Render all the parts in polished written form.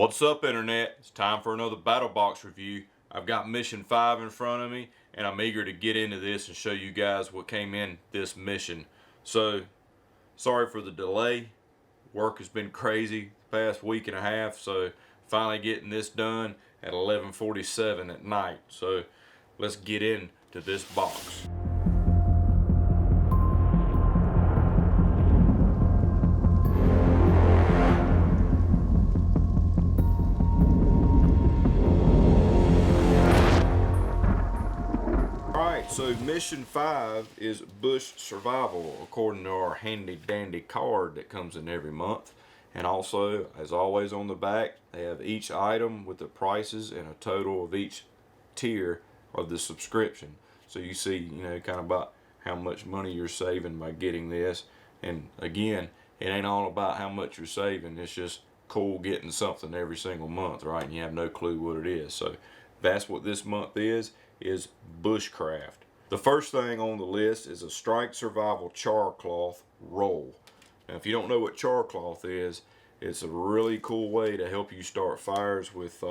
What's up, internet? It's time for another BattleBox review. I've got mission 5 in front of me and I'm eager to get into this and show you guys what came in this mission. So sorry for the delay. Work has been crazy the past week and a half, so finally getting this done at 11:47 at night. So let's get into this box. So mission 5 is bush survival, according to our handy dandy card that comes in every month. And also, as always, on the back they have each item with the prices and a total of each tier of the subscription, so you see, kind of about how much money you're saving by getting this. And again, it ain't all about how much you're saving, it's just cool getting something every single month, right? And you have no clue what it is. So that's what this month is bushcraft. The first thing on the list is a strike survival char cloth roll. Now, if you don't know what char cloth is, it's a really cool way to help you start fires with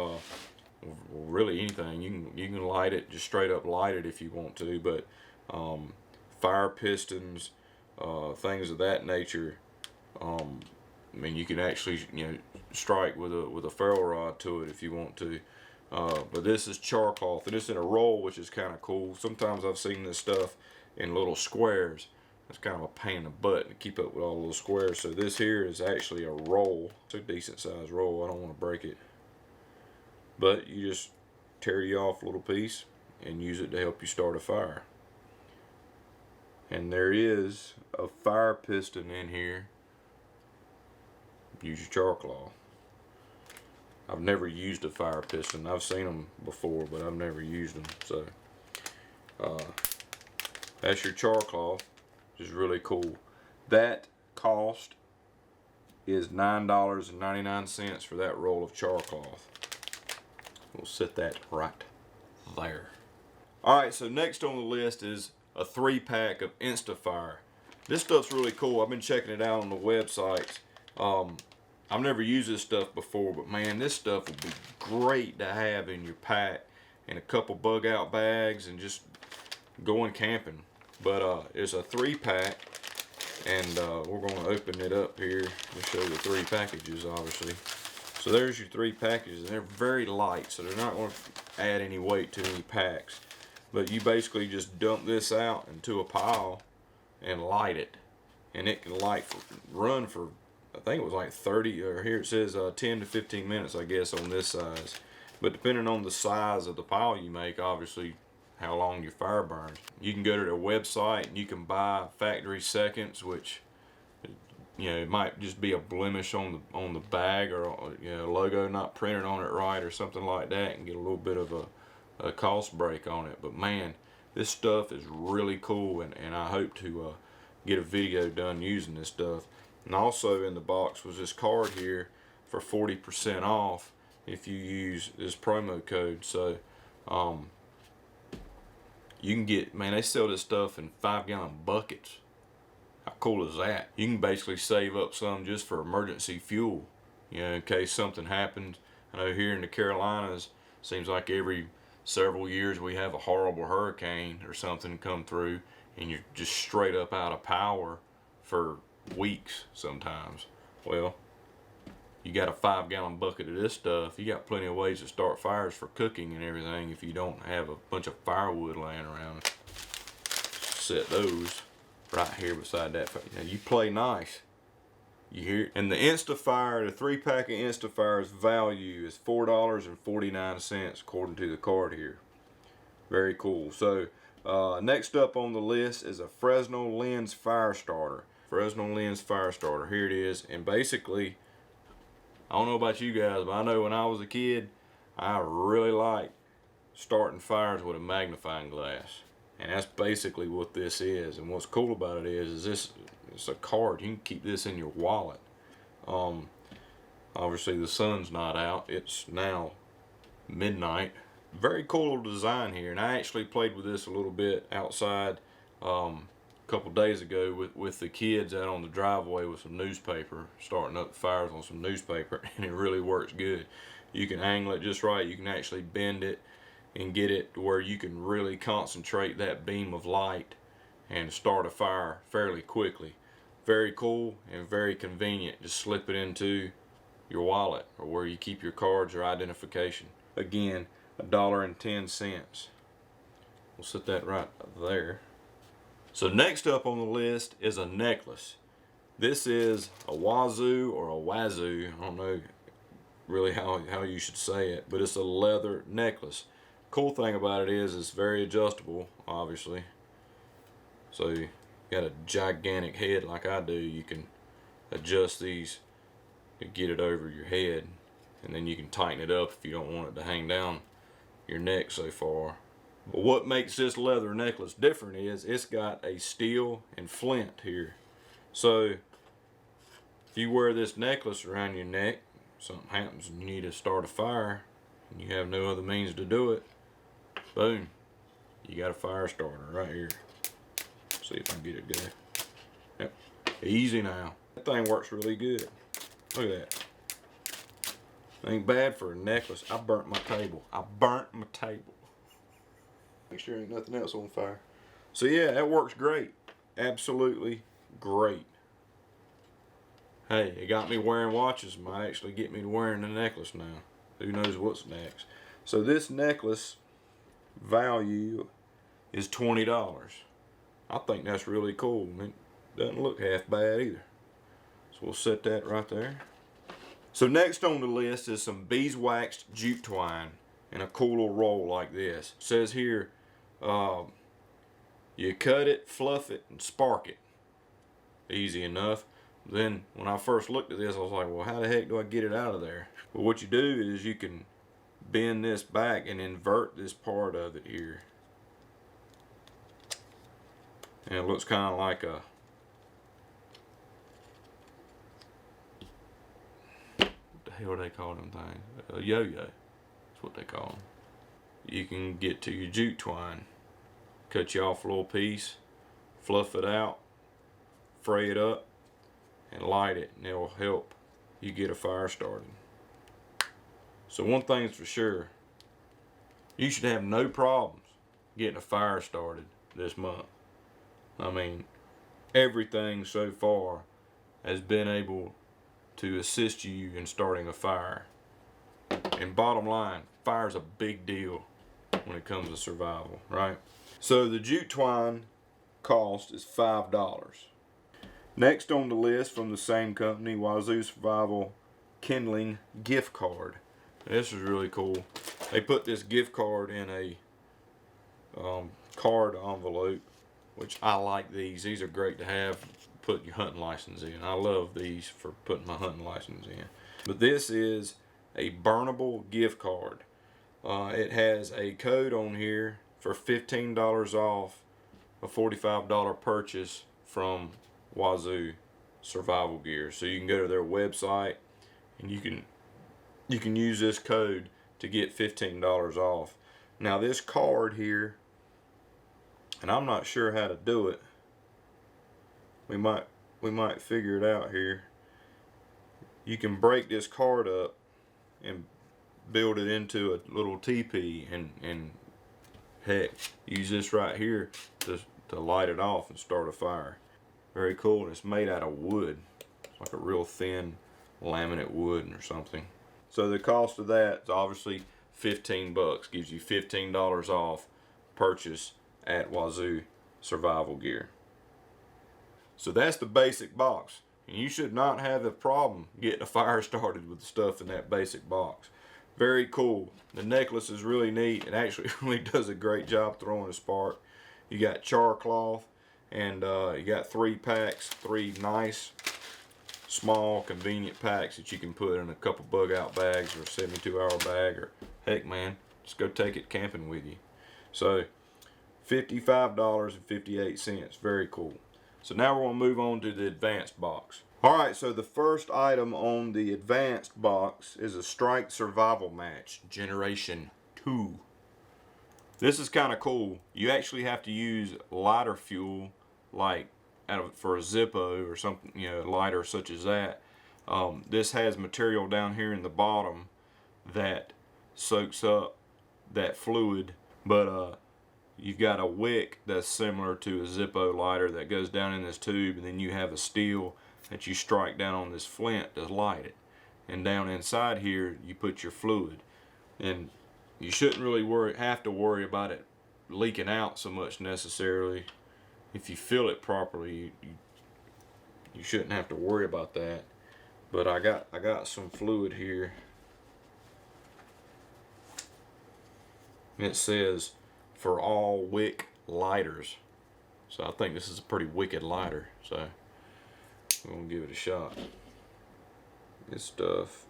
really anything. You can light it, just straight up light it if you want to, but fire pistons, things of that nature. I mean, you can actually strike with a ferro rod to it if you want to. But this is char cloth, and it's in a roll, which is kind of cool. Sometimes I've seen this stuff in little squares. It's kind of a pain in the butt to keep up with all the little squares. So this here is actually a roll. It's a decent sized roll. I don't want to break it. But you just tear you off a little piece and use it to help you start a fire. And there is a fire piston in here. Use your char cloth. I've never used a fire piston. I've seen them before, but I've never used them. So that's your char cloth, which is really cool. That cost is $9.99 for that roll of char cloth. We'll set that right there. Alright, so next on the list is a 3-pack of Insta Fire. This stuff's really cool. I've been checking it out on the websites. I've never used this stuff before, but man, this stuff would be great to have in your pack in a couple bug out bags and just going camping. But it's a 3-pack, and we're going to open it up here to show the 3 packages, obviously. So there's your 3 packages, and they're very light, so they're not going to add any weight to any packs. But you basically just dump this out into a pile and light it, and it can run for, I think it was like 30, or here it says 10 to 15 minutes, I guess, on this size. But depending on the size of the pile you make, obviously how long your fire burns. You can go to their website and you can buy factory seconds, which it might just be a blemish on the bag, or a logo not printed on it right or something like that, and get a little bit of a cost break on it. But man, this stuff is really cool, and I hope to get a video done using this stuff. And also in the box was this card here for 40% off if you use this promo code. So you can get, man, they sell this stuff in 5-gallon buckets. How cool is that? You can basically save up some just for emergency fuel, in case something happens. I know here in the Carolinas, seems like every several years we have a horrible hurricane or something come through, and you're just straight up out of power for weeks sometimes. Well, you got a 5-gallon bucket of this stuff. You got plenty of ways to start fires for cooking and everything if you don't have a bunch of firewood laying around. Set those right here beside that. Now you play nice. You hear? And the Insta Fire, the 3-pack of Insta Fire's value is $4.49 according to the card here. Very cool. So next up on the list is a Fresnel lens fire starter. Fresnel lens fire starter. Here it is. And basically, I don't know about you guys, but I know when I was a kid, I really liked starting fires with a magnifying glass. And that's basically what this is. And what's cool about it is this, it's a card. You can keep this in your wallet. Obviously the sun's not out. It's now midnight. Very cool little design here. And I actually played with this a little bit outside. couple days ago with the kids out on the driveway with some newspaper, starting up the fires on some newspaper, and it really works good. You can angle it just right. You can actually bend it and get it to where you can really concentrate that beam of light and start a fire fairly quickly. Very cool and very convenient. Just slip it into your wallet or where you keep your cards or identification. Again, $1.10. We'll set that right there. So next up on the list is a necklace. This is a wazoo or a wazoo. I don't know really how you should say it, but it's a leather necklace. Cool thing about it is it's very adjustable, obviously. So you got a gigantic head like I do, you can adjust these to get it over your head, and then you can tighten it up if you don't want it to hang down your neck so far. But what makes this leather necklace different is it's got a steel and flint here. So if you wear this necklace around your neck, something happens and you need to start a fire and you have no other means to do it, boom, you got a fire starter right here. See if I can get it going. Yep. Easy now. That thing works really good. Look at that. Ain't bad for a necklace. I burnt my table. Make sure ain't nothing else on fire. So yeah, that works great. Absolutely great. Hey, it got me wearing watches. Might actually get me to wearing the necklace now. Who knows what's next. So this necklace value is $20. I think that's really cool. It doesn't look half bad either. So we'll set that right there. So next on the list is some beeswax jute twine in a cool little roll like this. It says here, you cut it, fluff it, and spark it. Easy enough. Then when I first looked at this, I was like, well, how the heck do I get it out of there? Well, what you do is you can bend this back and invert this part of it here. And it looks kind of like a, what the hell do they call them things? A yo-yo. That's what they call them. You can get to your jute twine, cut you off a little piece, fluff it out, fray it up, and light it, and it'll help you get a fire started. So one thing's for sure, you should have no problems getting a fire started this month. I mean, everything so far has been able to assist you in starting a fire. And bottom line, fire's a big deal when it comes to survival, right? So the jute twine cost is $5. Next on the list from the same company, Wazoo Survival Kindling gift card. This is really cool. They put this gift card in a card envelope, which I like these. These are great to have, put your hunting license in. I love these for putting my hunting license in. But this is a burnable gift card. It has a code on here for $15 off a $45 purchase from Wazoo Survival Gear. So you can go to their website and you can use this code to get $15 off. Now this card here, and I'm not sure how to do it. We might figure it out here. You can break this card up and build it into a little teepee and heck, use this right here to light it off and start a fire. Very cool, and it's made out of wood. It's like a real thin laminate wood or something. So the cost of that is obviously 15 bucks. Gives you $15 off purchase at Wazoo Survival Gear. So that's the basic box. And you should not have a problem getting a fire started with the stuff in that basic box. Very cool. The necklace is really neat. It actually really does a great job throwing a spark. You got char cloth, and you got 3 packs, 3 nice, small, convenient packs that you can put in a couple bug out bags or a 72-hour bag, or heck man, just go take it camping with you. So $55.58, very cool. So now we're going to move on to the advanced box. Alright, so the first item on the advanced box is a Strike Survival Match, Generation 2. This is kind of cool. You actually have to use lighter fuel like for a Zippo or something, you know, lighter such as that. This has material down here in the bottom that soaks up that fluid, but you've got a wick that's similar to a Zippo lighter that goes down in this tube, and then you have a steel that you strike down on this flint to light it. And down inside here you put your fluid, and you shouldn't really have to worry about it leaking out so much necessarily. If you fill it properly, you shouldn't have to worry about that. But I got some fluid here. It says for all wick lighters, so I think this is a pretty wicked lighter, so we're gonna give it a shot. This stuff,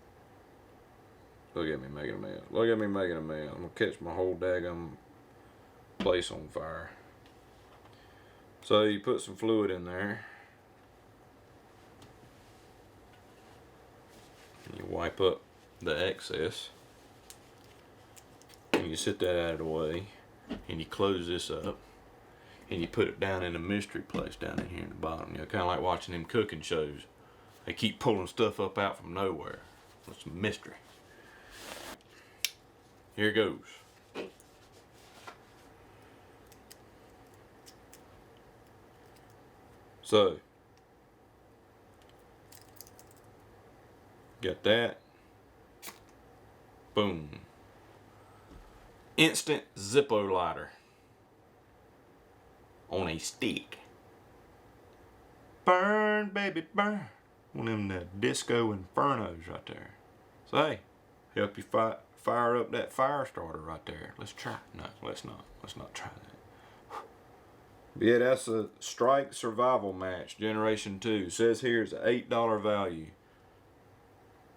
look at me making a mess. Look at me making a mess. I'm gonna catch my whole daggum place on fire. So you put some fluid in there, and you wipe up the excess, and you set that out of the way, and you close this up, and you put it down in a mystery place down in here in the bottom. You know, kind of like watching them cooking shows. They keep pulling stuff up out from nowhere. It's a mystery. Here goes. So, got that. Boom. Instant Zippo lighter on a stick. Burn, baby, burn. One of them disco infernos right there. So hey, help you fire up that fire starter right there. Let's try. No, let's not. Let's not try that. Yeah, that's a Strike Survival Match Generation 2. Says here it's an $8 value.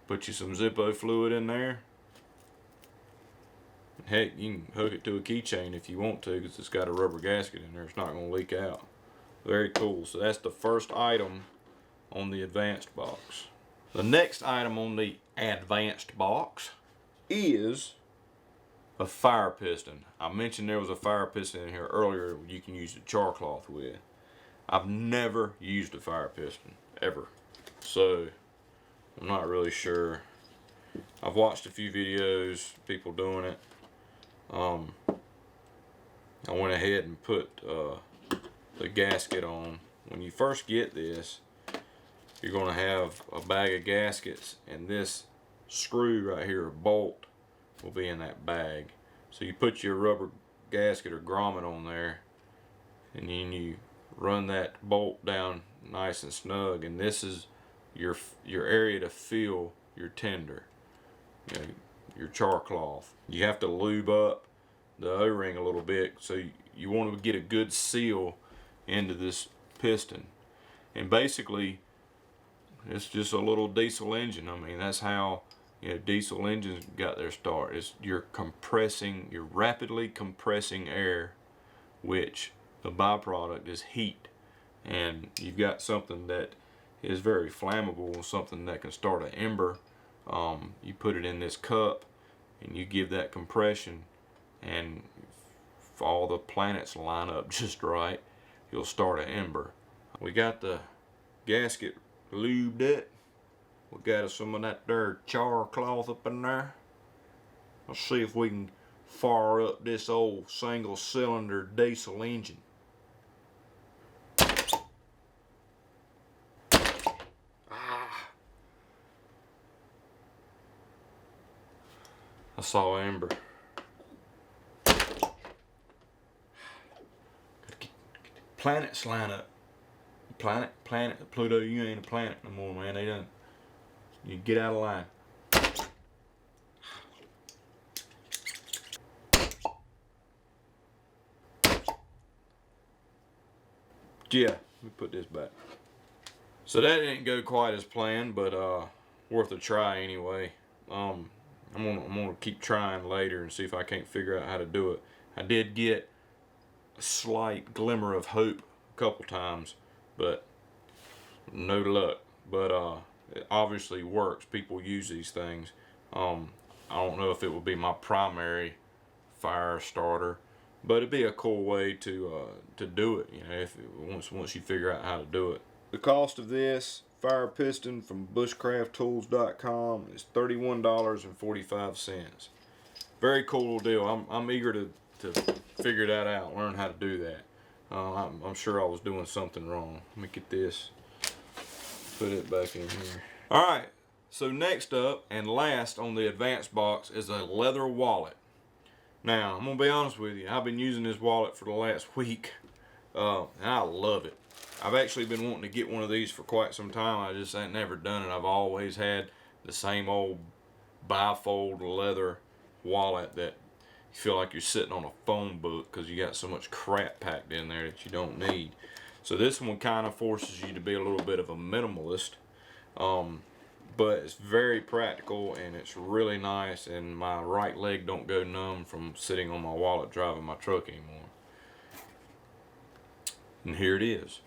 Put you some Zippo fluid in there. Heck, you can hook it to a keychain if you want to, because it's got a rubber gasket in there. It's not going to leak out. Very cool. So that's the first item on the advanced box. The next item on the advanced box is a fire piston. I mentioned there was a fire piston in here earlier you can use the char cloth with. I've never used a fire piston, ever. So, I'm not really sure. I've watched a few videos, people doing it. I went ahead and put the gasket on. When you first get this, you're going to have a bag of gaskets, and this screw right here, a bolt, will be in that bag. So you put your rubber gasket or grommet on there, and then you run that bolt down nice and snug, and this is your area to fill your tinder, you know, your char cloth. You have to lube up the O-ring a little bit, so you want to get a good seal into this piston. And basically it's just a little diesel engine. I mean, that's how, you know, diesel engines got their start. It's you're rapidly compressing air, which the byproduct is heat. And you've got something that is very flammable, something that can start an ember. You put it in this cup and you give that compression, and if all the planets line up just right, you'll start an ember. We got the gasket lubed it. We got some of that there char cloth up in there. Let's see if we can fire up this old single cylinder diesel engine. I saw ember. Planets line up. Planet, Pluto, you ain't a planet no more, man. They done. You get out of line. Yeah, let me put this back. So that didn't go quite as planned, but worth a try anyway. I'm gonna keep trying later and see if I can't figure out how to do it. I did get a slight glimmer of hope a couple times, but no luck. But it obviously works. People use these things. I don't know if it would be my primary fire starter, But it'd be a cool way to do it, you know, if once you figure out how to do it. The cost of this fire piston from bushcrafttools.com is $31.45. Very cool little deal. I'm eager to figure that out, learn how to do that. I'm sure I was doing something wrong. Let me get this, put it back in here. All right, so next up and last on the advanced box is a leather wallet. Now, I'm gonna be honest with you, I've been using this wallet for the last week, and I love it. I've actually been wanting to get one of these for quite some time. I just ain't never done it. I've always had the same old bifold leather wallet that you feel like you're sitting on a phone book because you got so much crap packed in there that you don't need. So this one kind of forces you to be a little bit of a minimalist, but it's very practical and it's really nice, and my right leg don't go numb from sitting on my wallet driving my truck anymore. And here it is.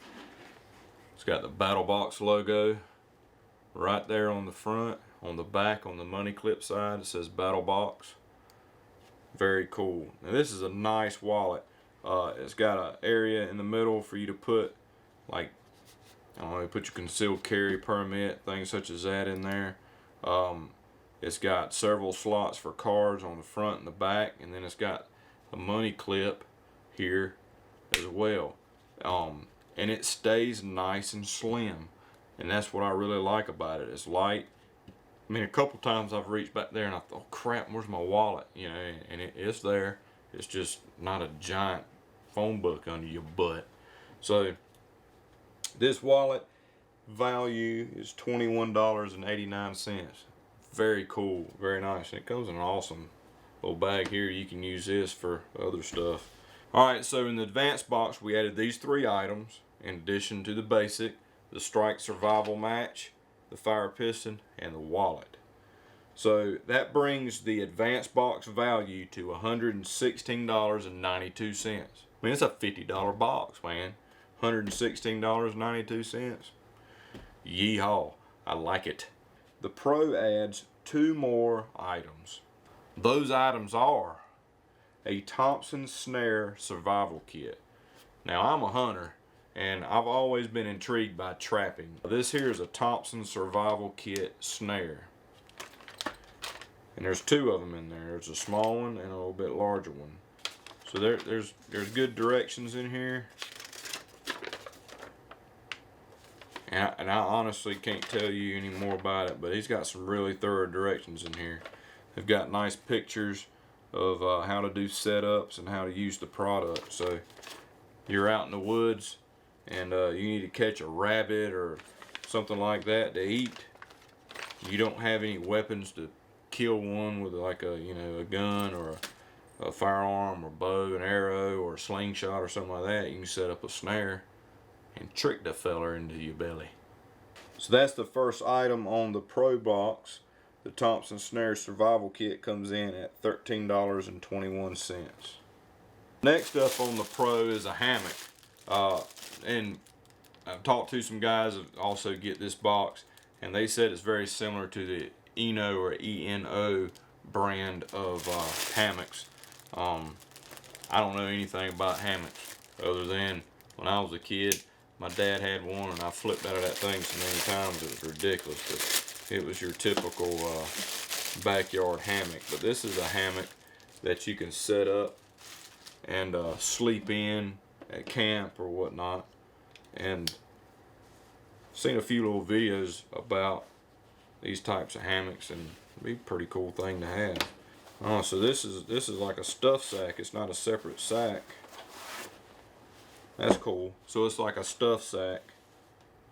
It's got the BattleBox logo right there on the front. On the back, on the money clip side, it says BattleBox. Very cool. Now this is a nice wallet. It's got an area in the middle for you to put, like, I don't know, put your concealed carry permit, things such as that in there. It's got several slots for cards on the front and the back, and then it's got a money clip here as well. And it stays nice and slim, and that's what I really like about it. It's light. I mean, a couple times I've reached back there and I thought, oh crap, where's my wallet? You know, and it's there. It's just not a giant phone book under your butt. So this wallet value is $21.89. Very cool, very nice. And it comes in an awesome little bag here. You can use this for other stuff. All right, so in the advanced box, we added these 3 items in addition to the basic: the strike survival match, the fire piston, and the wallet. So that brings the advanced box value to $116.92. I mean, it's a $50 box, man. $116.92. Yeehaw, I like it. The Pro adds 2 more items. Those items are a Thompson snare survival kit. Now, I'm a hunter, and I've always been intrigued by trapping. This here is a Thompson survival kit snare. And there's 2 of them in there. There's a small one and a little bit larger one. So there's good directions in here. And I honestly can't tell you any more about it, but he's got some really thorough directions in here. They've got nice pictures of how to do setups and how to use the product. So you're out in the woods and you need to catch a rabbit or something like that to eat. You don't have any weapons to kill one with, like a, you know, a gun or a firearm or bow and arrow or a slingshot or something like that. You can set up a snare and trick the feller into your belly. So that's the first item on the Pro box. The Thompson snare survival kit comes in at $13.21. Next up on the Pro is a hammock. And I've talked to some guys that also get this box, and they said it's very similar to the Eno or ENO brand of hammocks. I don't know anything about hammocks other than when I was a kid, my dad had one and I flipped out of that thing so many times it was ridiculous. But it was your typical backyard hammock. But this is a hammock that you can set up and sleep in at camp or whatnot. And seen a few little videos about these types of hammocks, and it'd be a pretty cool thing to have. Oh, so this is like a stuff sack. It's not a separate sack. That's cool. So it's like a stuff sack,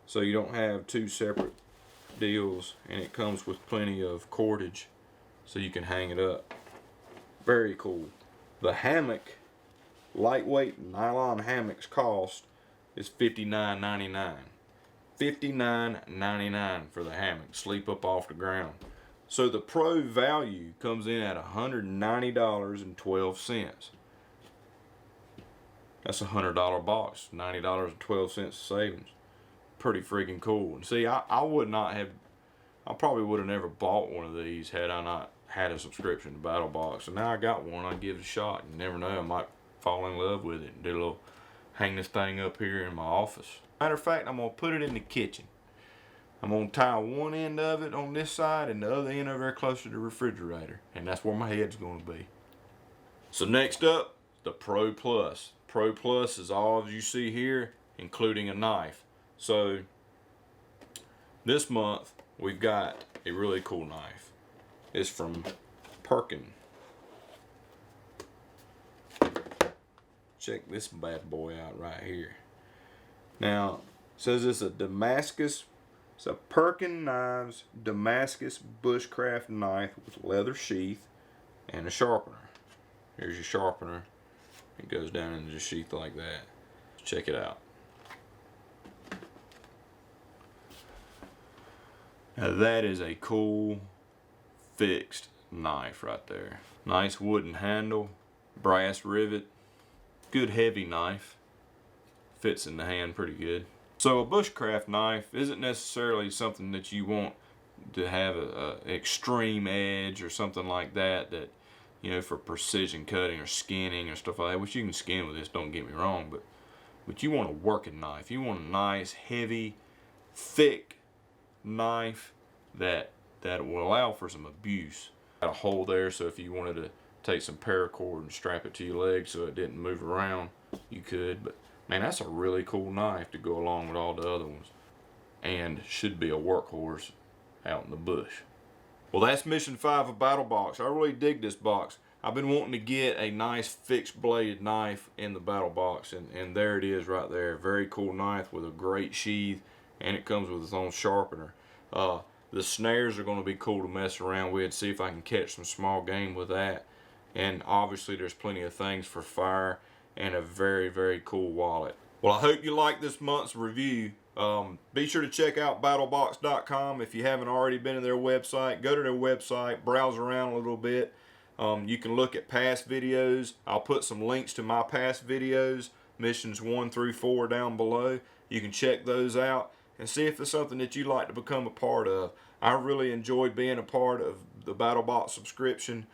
so you don't have 2 separate deals, and it comes with plenty of cordage so you can hang it up. Very cool. The hammock, lightweight nylon hammocks, cost is $59.99. $59.99 for the hammock. Sleep up off the ground. So the Pro value comes in at $190.12. That's a $100 box. $90.12 savings. Pretty freaking cool. And see, I probably would have never bought one of these had I not had a subscription to BattleBox. And now I got one. I'd give it a shot. You never know, I might fall in love with it and do a little, hang this thing up here in my office. Matter of fact, I'm gonna put it in the kitchen. I'm gonna tie one end of it on this side and the other end over there closer to the refrigerator, and that's where my head's gonna be. So next up, the Pro Plus. Pro Plus is all as you see here, including a knife. So this month we've got a really cool knife. It's from Perkin. Check this bad boy out right here. Now, it says it's a Damascus. It's a Perkin Knives Damascus bushcraft knife with leather sheath and a sharpener. Here's your sharpener. It goes down into the sheath like that. Check it out. Now that is a cool fixed knife right there. Nice wooden handle, brass rivet, good heavy knife. Fits in the hand pretty good. So a bushcraft knife isn't necessarily something that you want to have a extreme edge or something like that, you know, for precision cutting or skinning or stuff like that, which you can skin with this, don't get me wrong, but you want a working knife. You want a nice, heavy, thick knife that will allow for some abuse. Got a hole there, so if you wanted to take some paracord and strap it to your leg so it didn't move around, you could. But man, that's a really cool knife to go along with all the other ones, and should be a workhorse out in the bush. Well, that's mission 5 of BattleBox. I really dig this box. I've been wanting to get a nice fixed bladed knife in the BattleBox, and there it is right there. Very cool knife with a great sheath, and it comes with its own sharpener. The snares are going to be cool to mess around with, see if I can catch some small game with that. And obviously there's plenty of things for fire, and a very, very cool wallet. Well, I hope you like this month's review. Be sure to check out BattlBox.com if you haven't already been to their website. Go to their website, browse around a little bit. You can look at past videos. I'll put some links to my past videos, missions 1 through 4 down below. You can check those out and see if it's something that you'd like to become a part of. I really enjoyed being a part of the BattleBox subscription.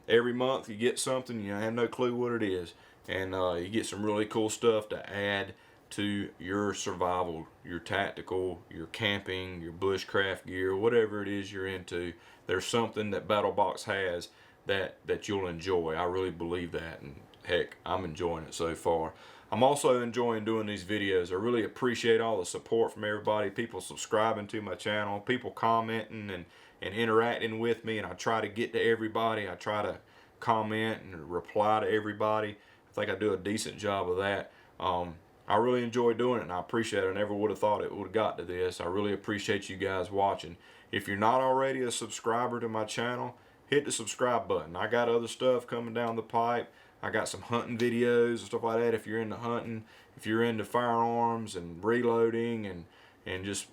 Every month you get something, you have no clue what it is, and you get some really cool stuff to add to your survival, your tactical, your camping, your bushcraft gear, whatever it is you're into. There's something that BattleBox has that you'll enjoy. I really believe that, and heck, I'm enjoying it so far. I'm also enjoying doing these videos. I really appreciate all the support from everybody, people subscribing to my channel, people commenting and interacting with me, and I try to get to everybody. I try to comment and reply to everybody. I think I do a decent job of that. I really enjoy doing it, and I appreciate it. I never would have thought it would have got to this. I really appreciate you guys watching. If you're not already a subscriber to my channel, hit the subscribe button. I got other stuff coming down the pipe. I got some hunting videos and stuff like that if you're into hunting, if you're into firearms and reloading and just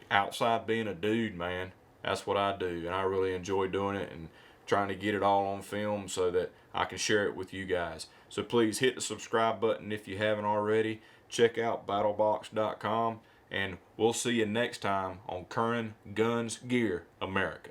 outside being a dude, man. That's what I do, and I really enjoy doing it and trying to get it all on film so that I can share it with you guys. So please hit the subscribe button if you haven't already. Check out BattlBox.com, and we'll see you next time on Curran Guns Gear America.